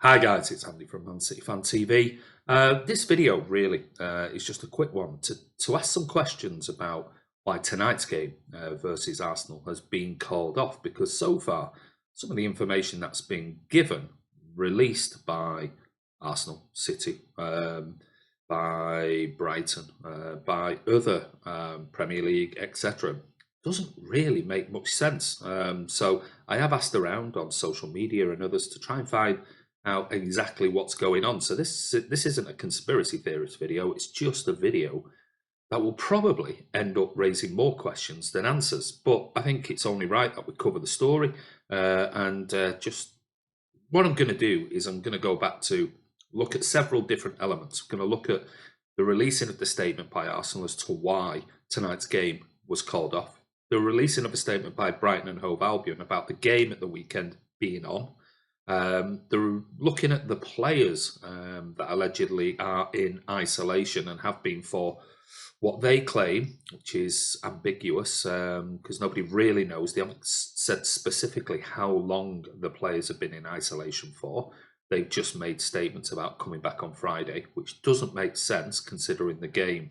Hi guys, it's Andy from Man City Fan TV. This video really is just a quick one to ask some questions about why tonight's game versus Arsenal has been called off, because so far some of the information that's been given, released by Arsenal, City, by Brighton, by other Premier League, etc., doesn't really make much sense. So I have asked around on social media and others to try and find out exactly what's going on. So this isn't a conspiracy theorist video. It's just a video that will probably end up raising more questions than answers. But I think it's only right that we cover the story. Just what I'm going to do is I'm going to go back to look at several different elements. I'm going to look at the releasing of the statement by Arsenal as to why tonight's game was called off. The releasing of a statement by Brighton and Hove Albion about the game at the weekend being on. They're looking at the players that allegedly are in isolation and have been for what they claim, which is ambiguous because nobody really knows. They haven't said specifically how long the players have been in isolation for. They've just made statements about coming back on Friday, which doesn't make sense considering the game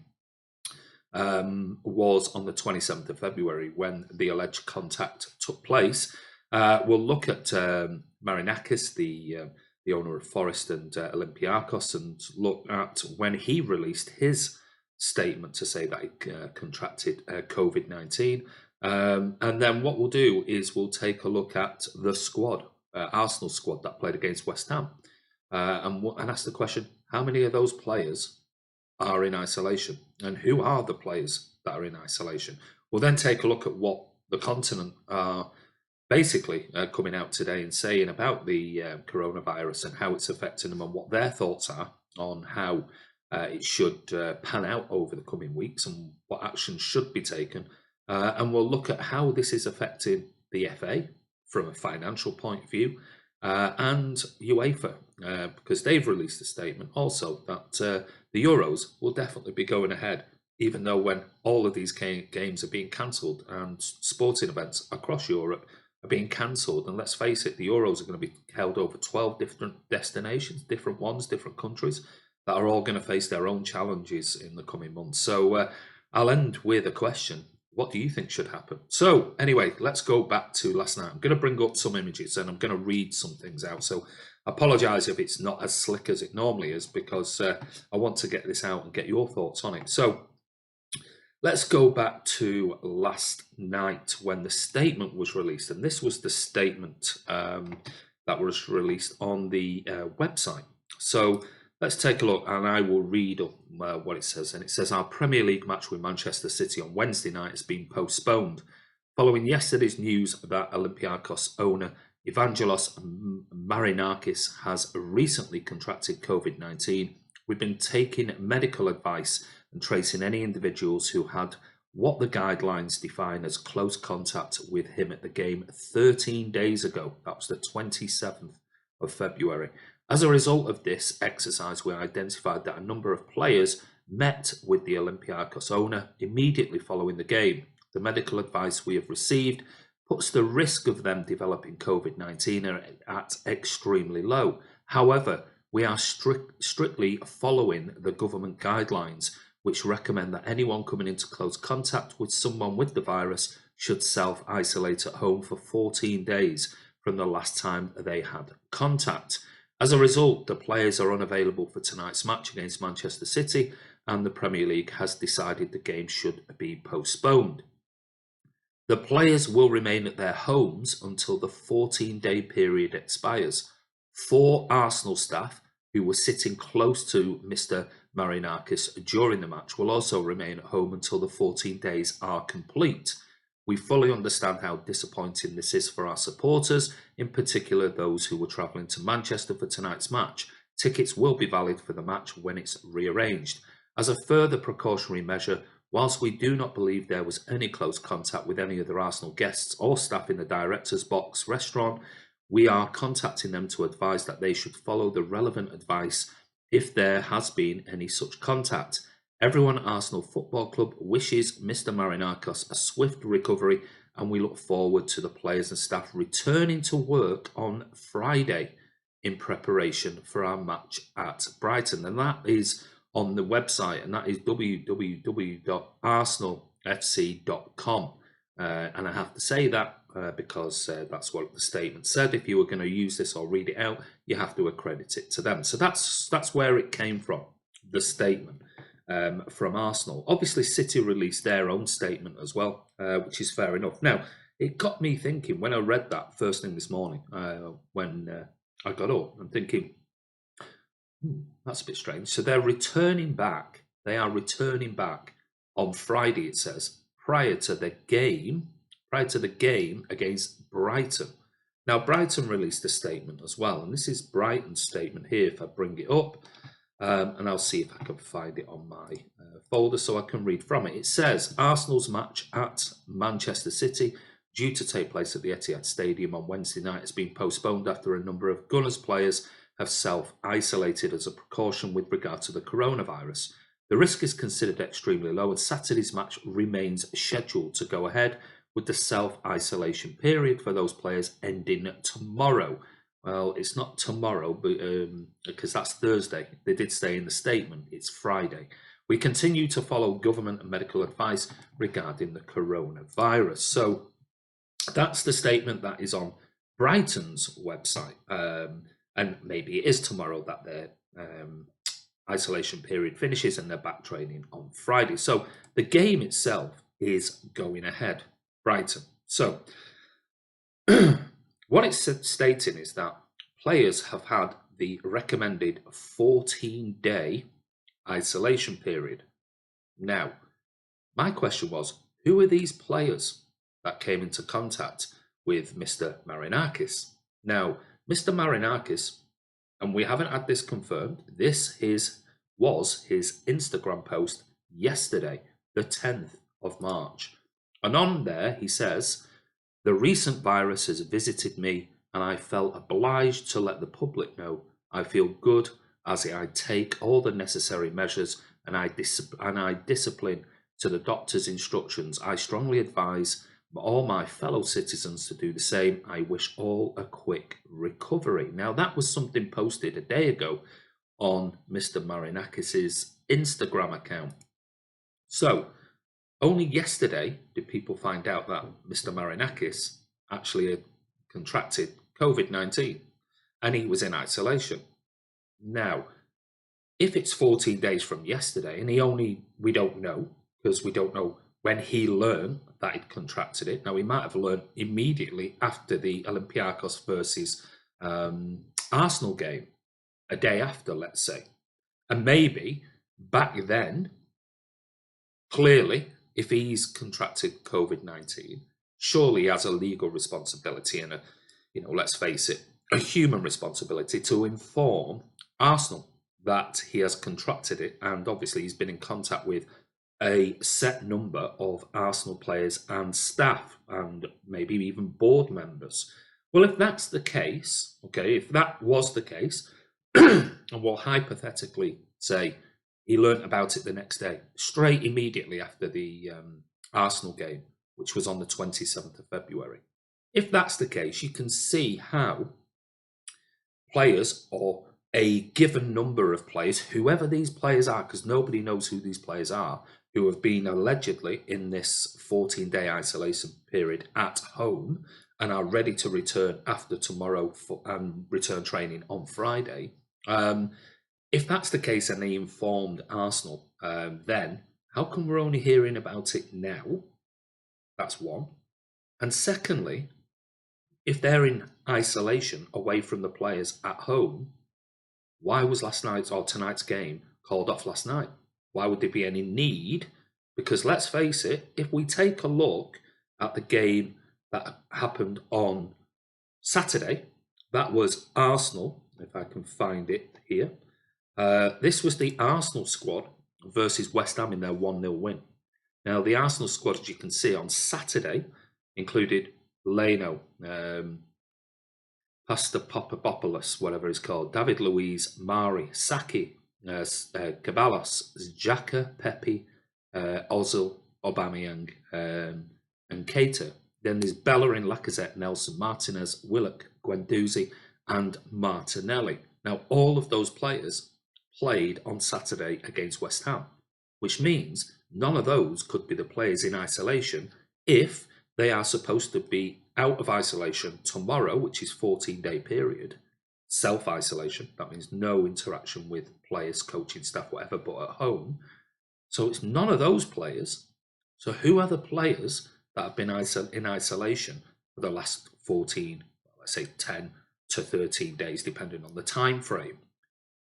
was on the 27th of February when the alleged contact took place. We'll look at Marinakis, the owner of Forest and Olympiacos, and look at when he released his statement to say that he contracted COVID-19. And then what we'll do is we'll take a look at the squad, Arsenal squad that played against West Ham, and ask the question: how many of those players are in isolation, and who are the players that are in isolation? We'll then take a look at what the continent are basically coming out today and saying about the coronavirus and how it's affecting them, and what their thoughts are on how it should pan out over the coming weeks and what actions should be taken. And we'll look at how this is affecting the FA from a financial point of view, and UEFA, because they've released a statement also that the Euros will definitely be going ahead, even though when all of these games are being cancelled and sporting events across Europe are being cancelled. And let's face it, the Euros are going to be held over 12 different destinations, different ones, different countries that are all going to face their own challenges in the coming months. So I'll end with a question. What do you think should happen? So anyway, let's go back to last night. I'm going to bring up some images and I'm going to read some things out. So I apologise if it's not as slick as it normally is, because I want to get this out and get your thoughts on it. So let's go back to last night when the statement was released. And this was the statement that was released on the website. So let's take a look, and I will read up what it says. And it says, our Premier League match with Manchester City on Wednesday night has been postponed following yesterday's news that Olympiacos owner Evangelos Marinakis has recently contracted COVID-19. We've been taking medical advice and tracing any individuals who had what the guidelines define as close contact with him at the game 13 days ago. That was the 27th of February. As a result of this exercise, we identified that a number of players met with the Olympiacos owner immediately following the game. The medical advice we have received puts the risk of them developing COVID-19 at extremely low. However, we are strictly following the government guidelines, which recommend that anyone coming into close contact with someone with the virus should self-isolate at home for 14 days from the last time they had contact. As a result, the players are unavailable for tonight's match against Manchester City, and the Premier League has decided the game should be postponed. The players will remain at their homes until the 14-day period expires. 4 Arsenal staff who were sitting close to Mr. Marinakis during the match will also remain at home until the 14 days are complete. We fully understand how disappointing this is for our supporters, in particular those who were travelling to Manchester for tonight's match. Tickets will be valid for the match when it's rearranged. As a further precautionary measure, whilst we do not believe there was any close contact with any other Arsenal guests or staff in the director's box restaurant, we are contacting them to advise that they should follow the relevant advice if there has been any such contact. Everyone at Arsenal Football Club wishes Mr. Marinakis a swift recovery, and we look forward to the players and staff returning to work on Friday. in preparation for our match at Brighton. And that is on the website, and that is www.arsenalfc.com. And I have to say that because that's what the statement said. If you were going to use this or read it out, you have to accredit it to them. So that's where it came from, the statement from Arsenal. Obviously, City released their own statement as well, which is fair enough. Now, it got me thinking when I read that first thing this morning, when I got up, I'm thinking, that's a bit strange. So they're returning back. They are returning back on Friday, it says, prior to the game against Brighton. Now, Brighton released a statement as well, and this is Brighton's statement here, if I bring it up, and I'll see if I can find it on my folder so I can read from it. It says, Arsenal's match at Manchester City, due to take place at the Etihad Stadium on Wednesday night, has been postponed after a number of Gunners players have self-isolated as a precaution with regard to the coronavirus. The risk is considered extremely low, and Saturday's match remains scheduled to go ahead, with the self-isolation period for those players ending tomorrow. Well, it's not tomorrow, but because that's Thursday. They did say in the statement it's Friday. We continue to follow government and medical advice regarding the coronavirus. So that's the statement that is on Brighton's website. And maybe it is tomorrow that their isolation period finishes and they're back training on Friday. So the game itself is going ahead, Brighton. So what it's stating is that players have had the recommended 14-day isolation period. Now, my question was, who are these players that came into contact with Mr. Marinakis? Now, Mr. Marinakis, and we haven't had this confirmed, this was his Instagram post yesterday, the 10th of March. And on there, he says, the recent virus has visited me and I felt obliged to let the public know I feel good as I take all the necessary measures and I discipline to the doctor's instructions. I strongly advise all my fellow citizens to do the same. I wish all a quick recovery. Now, that was something posted a day ago on Mr. Marinakis' Instagram account. So, only yesterday did people find out that Mr. Marinakis actually had contracted COVID-19 and he was in isolation. Now, if it's 14 days from yesterday and we don't know, because we don't know when he learned that he'd contracted it. Now, he might have learned immediately after the Olympiacos versus Arsenal game, a day after, let's say. And maybe back then, clearly, if he's contracted COVID-19, surely he has a legal responsibility and let's face it, a human responsibility to inform Arsenal that he has contracted it. And obviously he's been in contact with a set number of Arsenal players and staff and maybe even board members. Well, if that's the case, okay, if that was the case, and we'll hypothetically say he learnt about it the next day, straight immediately after the Arsenal game, which was on the 27th of February. If that's the case, you can see how players or a given number of players, whoever these players are, because nobody knows who these players are, who have been allegedly in this 14-day isolation period at home and are ready to return after tomorrow and return training on Friday. If that's the case and they informed Arsenal, then how come we're only hearing about it now? That's one. And secondly, if they're in isolation away from the players at home, why was last night's or tonight's game called off last night? Why would there be any need? Because let's face it, if we take a look at the game that happened on Saturday, that was Arsenal, if I can find it here. This was the Arsenal squad versus West Ham in their 1-0 win. Now, the Arsenal squad, as you can see on Saturday, included Leno, Pasta Popopoulos, whatever it's called, David Luiz, Mari, Saki, Caballos, Xhaka, Pepe, Ozil, Aubameyang, and Keita. Then there's Bellerin, Lacazette, Nelson, Martinez, Willock, Guendouzi, and Martinelli. Now, all of those players played on Saturday against West Ham, which means none of those could be the players in isolation if they are supposed to be out of isolation tomorrow, which is 14-day period. Self-isolation, that means no interaction with players, coaching staff, whatever, but at home. So it's none of those players. So who are the players that have been in isolation for the last 14, let's say 10 to 13 days, depending on the time frame?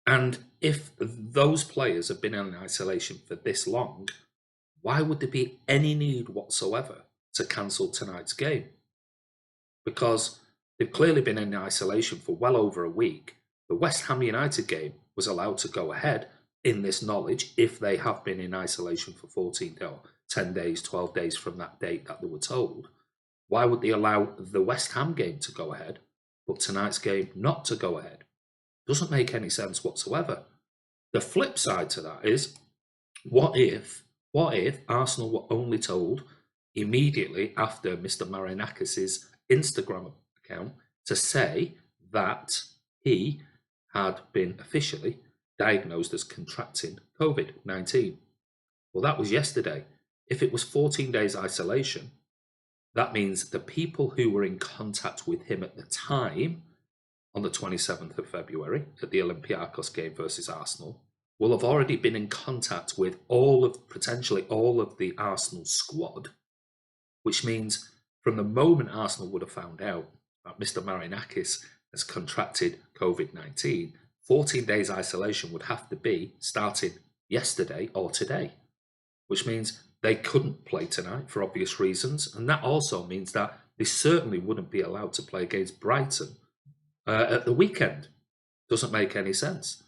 And if those players have been in isolation for this long, why would there be any need whatsoever to cancel tonight's game? Because they've clearly been in isolation for well over a week. The West Ham United game was allowed to go ahead in this knowledge if they have been in isolation for 14 or 10 days, 12 days from that date that they were told. Why would they allow the West Ham game to go ahead, but tonight's game not to go ahead? Doesn't make any sense whatsoever. The flip side to that is, what if Arsenal were only told immediately after Mr. Marinakis' Instagram account to say that he had been officially diagnosed as contracting COVID-19? Well, that was yesterday. If it was 14 days isolation, that means the people who were in contact with him at the time, on the 27th of February, at the Olympiacos game versus Arsenal, will have already been in contact with potentially all of the Arsenal squad, which means from the moment Arsenal would have found out that Mr. Marinakis has contracted COVID-19, 14 days isolation would have to be starting yesterday or today, which means they couldn't play tonight for obvious reasons. And that also means that they certainly wouldn't be allowed to play against Brighton at the weekend. Doesn't make any sense.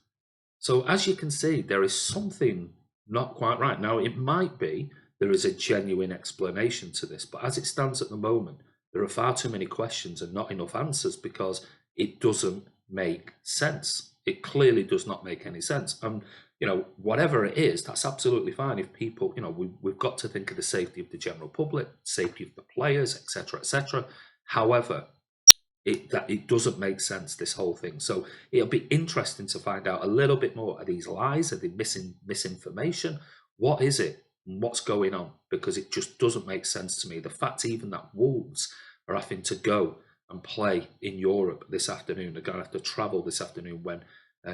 So as you can see, there is something not quite right. Now, it might be there is a genuine explanation to this, but as it stands at the moment, there are far too many questions and not enough answers because it doesn't make sense. It clearly does not make any sense. And, whatever it is, that's absolutely fine. If people, we've got to think of the safety of the general public, safety of the players, etc., etc. However, it doesn't make sense, this whole thing. So it'll be interesting to find out a little bit more. Are these lies? Are they misinformation? What is it? What's going on? Because it just doesn't make sense to me. The fact even that Wolves are having to go and play in Europe this afternoon, they're going to have to travel this afternoon when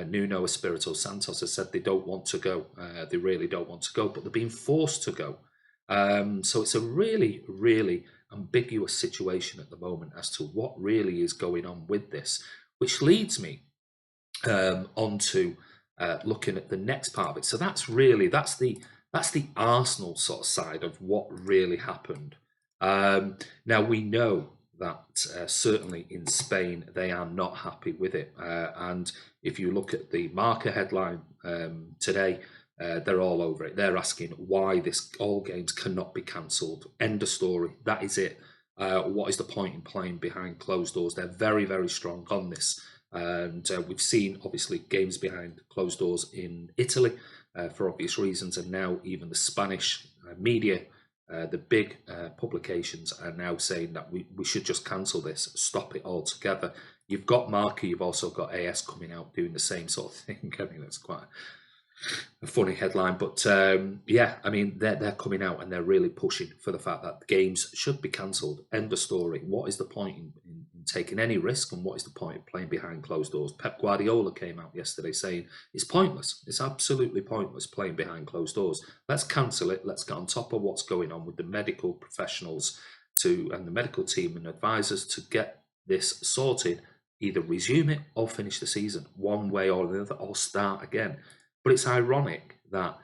Nuno Espirito Santos has said they don't want to go. They really don't want to go, but they're being forced to go. So it's a really, really ambiguous situation at the moment as to what really is going on with this, which leads me on to looking at the next part of it. So that's the Arsenal sort of side of what really happened. Now we know that certainly in Spain they are not happy with it, and if you look at the Marca headline today, they're all over it. They're asking why all games cannot be cancelled. End of story. That is it. What is the point in playing behind closed doors? They're very, very strong on this. And we've seen, obviously, games behind closed doors in Italy for obvious reasons. And now even the Spanish media, the big publications are now saying that we should just cancel this, stop it altogether. You've got Marca, you've also got AS coming out doing the same sort of thing. I mean, that's quite a funny headline, but yeah, I mean, they're coming out and they're really pushing for the fact that games should be cancelled. End of story. What is the point in taking any risk, and what is the point of playing behind closed doors? Pep Guardiola came out yesterday saying it's pointless. It's absolutely pointless playing behind closed doors. Let's cancel it. Let's get on top of what's going on with the medical professionals and the medical team and advisors to get this sorted. Either resume it or finish the season one way or another, or start again. But it's ironic that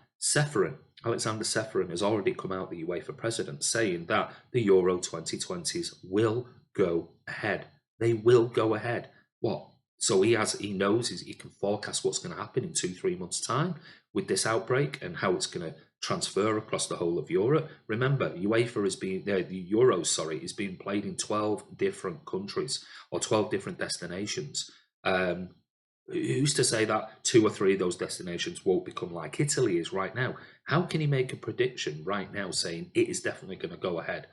Alexander Ceferin has already come out, the UEFA president, saying that the Euro 2020s will go ahead. They will go ahead. What? So he knows he can forecast what's going to happen in 2-3 months' time with this outbreak and how it's going to transfer across the whole of Europe. Remember, the Euros, is being played in 12 different countries or 12 different destinations. Who's to say that 2 or 3 of those destinations won't become like Italy is right now? How can he make a prediction right now saying it is definitely going to go ahead,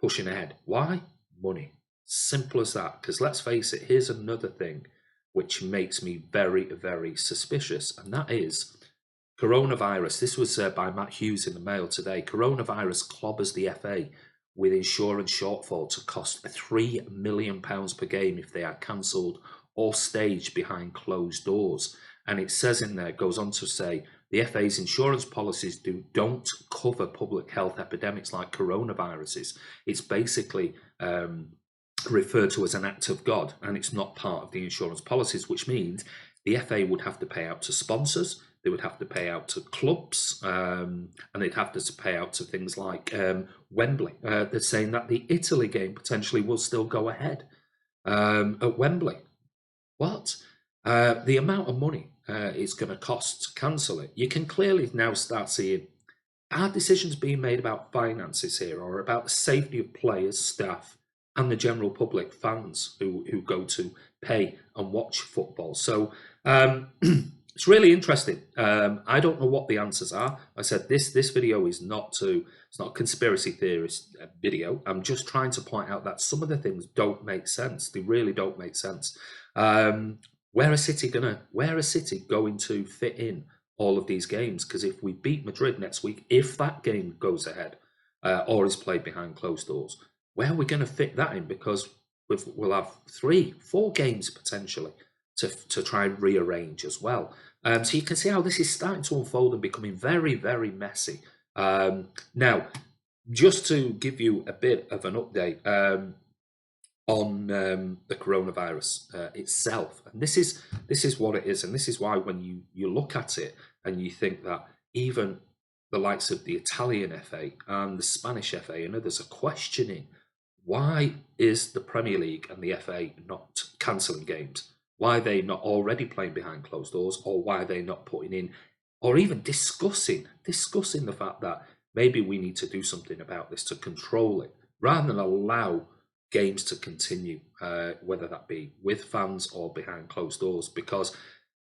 pushing ahead? Why? Money. Simple as that. Because let's face it, here's another thing which makes me very, very suspicious, and that is coronavirus. This was by Matt Hughes in the Mail today. Coronavirus clobbers the FA with insurance shortfall to cost £3 million per game if they are cancelled or staged behind closed doors. And it says in there, it goes on to say, the FA's insurance policies don't cover public health epidemics like coronaviruses. It's basically referred to as an act of God, and it's not part of the insurance policies, which means the FA would have to pay out to sponsors, they would have to pay out to clubs, and they'd have to pay out to things like Wembley. They're saying that the Italy game potentially will still go ahead at Wembley. What? The amount of money it's going to cost to cancel it. You can clearly now start seeing, are decisions being made about finances here, or about the safety of players, staff, and the general public, fans who go to pay and watch football? So it's really interesting. I don't know what the answers are. I said this video is it's not a conspiracy theorist video. I'm just trying to point out that some of the things don't make sense. They really don't make sense. Where are City going to fit in all of these games? Because if we beat Madrid next week, if that game goes ahead or is played behind closed doors, where are we going to fit that in? Because we'll have 3-4 games potentially to try and rearrange as well. So you can see how this is starting to unfold and becoming very, very messy. Now, just to give you a bit of an update on the coronavirus itself, and this is what it is, and this is why when you look at it and you think that even the likes of the Italian FA and the Spanish FA and others are questioning, why is the Premier League and the FA not cancelling games? Why are they not already playing behind closed doors, or why are they not putting in, or even discussing the fact that maybe we need to do something about this to control it, rather than allow games to continue, whether that be with fans or behind closed doors? Because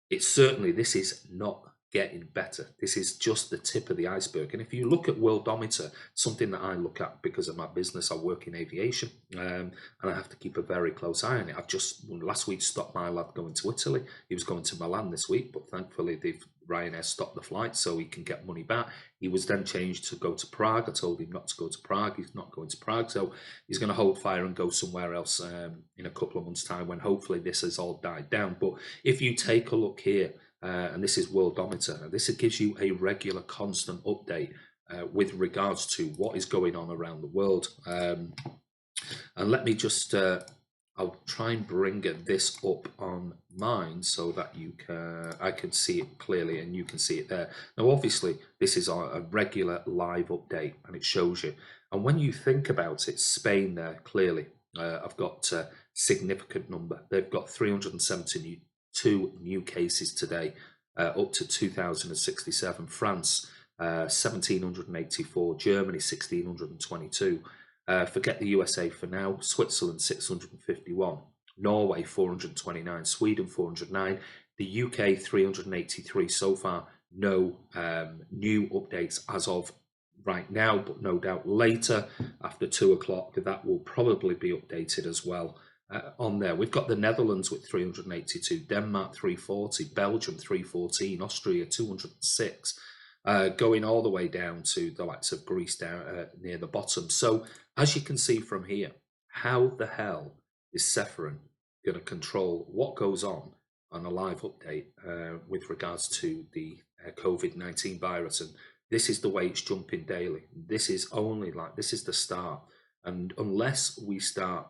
this is not getting better. This is just the tip of the iceberg. And if you look at Worldometer, something that I look at because of my business, I work in aviation, and I have to keep a very close eye on it. I've just last week stopped my lad going to Italy. He was going to Milan this week, but thankfully Ryanair stopped the flight so he can get money back. He was then changed to go to Prague. I told him not to go to Prague. He's not going to Prague, so he's going to hold fire and go somewhere else in a couple of months' time when hopefully this has all died down. But if you take a look here, and this is Worldometer, this gives you a regular, constant update with regards to what is going on around the world. And let me just, I'll try and bring this up on mine so that I can see it clearly and you can see it there. Now, obviously, this is a regular live update and it shows you. And when you think about it, Spain there, clearly, I've got a significant number. They've got 372 new cases today, up to 2,067. France, 1,784. Germany, 1,622. Forget the USA for now. Switzerland, 651. Norway, 429. Sweden, 409. The UK, 383 so far. No new updates as of right now, but no doubt later, after 2 o'clock, that will probably be updated as well. On there, we've got the Netherlands with 382, Denmark 340, Belgium 314, Austria 206, going all the way down to the likes of Greece down near the bottom. So as you can see from here, how the hell is Seferin going to control what goes on a live update with regards to the COVID-19 virus? And this is the way it's jumping daily. This is the start. And unless we start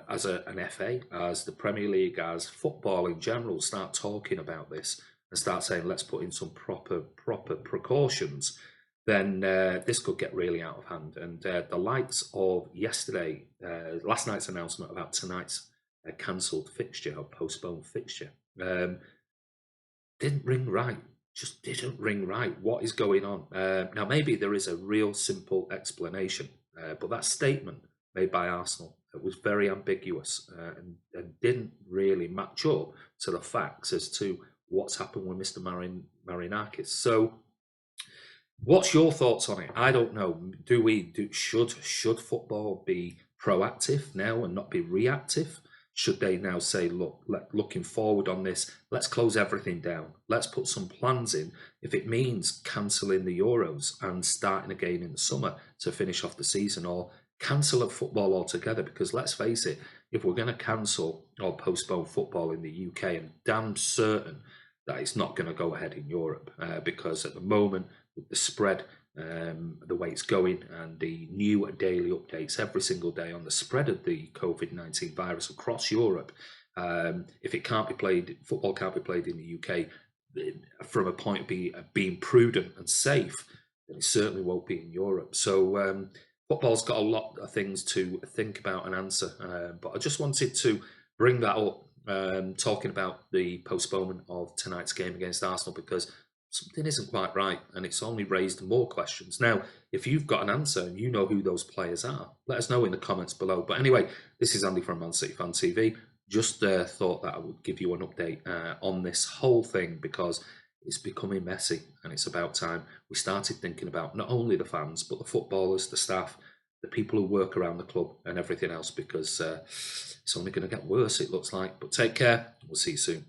as an FA, as the Premier League, as football in general, start talking about this and start saying, let's put in some proper precautions, then this could get really out of hand. And the likes of last night's announcement about tonight's cancelled fixture or postponed fixture didn't ring right. Just didn't ring right. What is going on? Now, maybe there is a real simple explanation, but that statement made by Arsenal, it was very ambiguous and didn't really match up to the facts as to what's happened with Mr. Marinakis. So what's your thoughts on it? I don't know. Should football be proactive now and not be reactive? Should they now say, look, looking forward on this, let's close everything down. Let's put some plans in. If it means cancelling the Euros and starting again in the summer to finish off the season, or cancel a football altogether, because let's face it, if we're going to cancel or postpone football in the UK, I'm damn certain that it's not going to go ahead in Europe, because at the moment, with the spread, the way it's going, and the new daily updates every single day on the spread of the COVID-19 virus across Europe, if it can't be played, football can't be played in the UK from a point of being prudent and safe, then it certainly won't be in Europe. So football's got a lot of things to think about and answer, but I just wanted to bring that up, talking about the postponement of tonight's game against Arsenal, because something isn't quite right, and it's only raised more questions. Now, if you've got an answer and you know who those players are, let us know in the comments below. But anyway, this is Andy from Man City Fan TV. Just thought that I would give you an update on this whole thing, because it's becoming messy, and it's about time we started thinking about not only the fans, but the footballers, the staff, the people who work around the club and everything else, because it's only going to get worse, it looks like. But take care. We'll see you soon.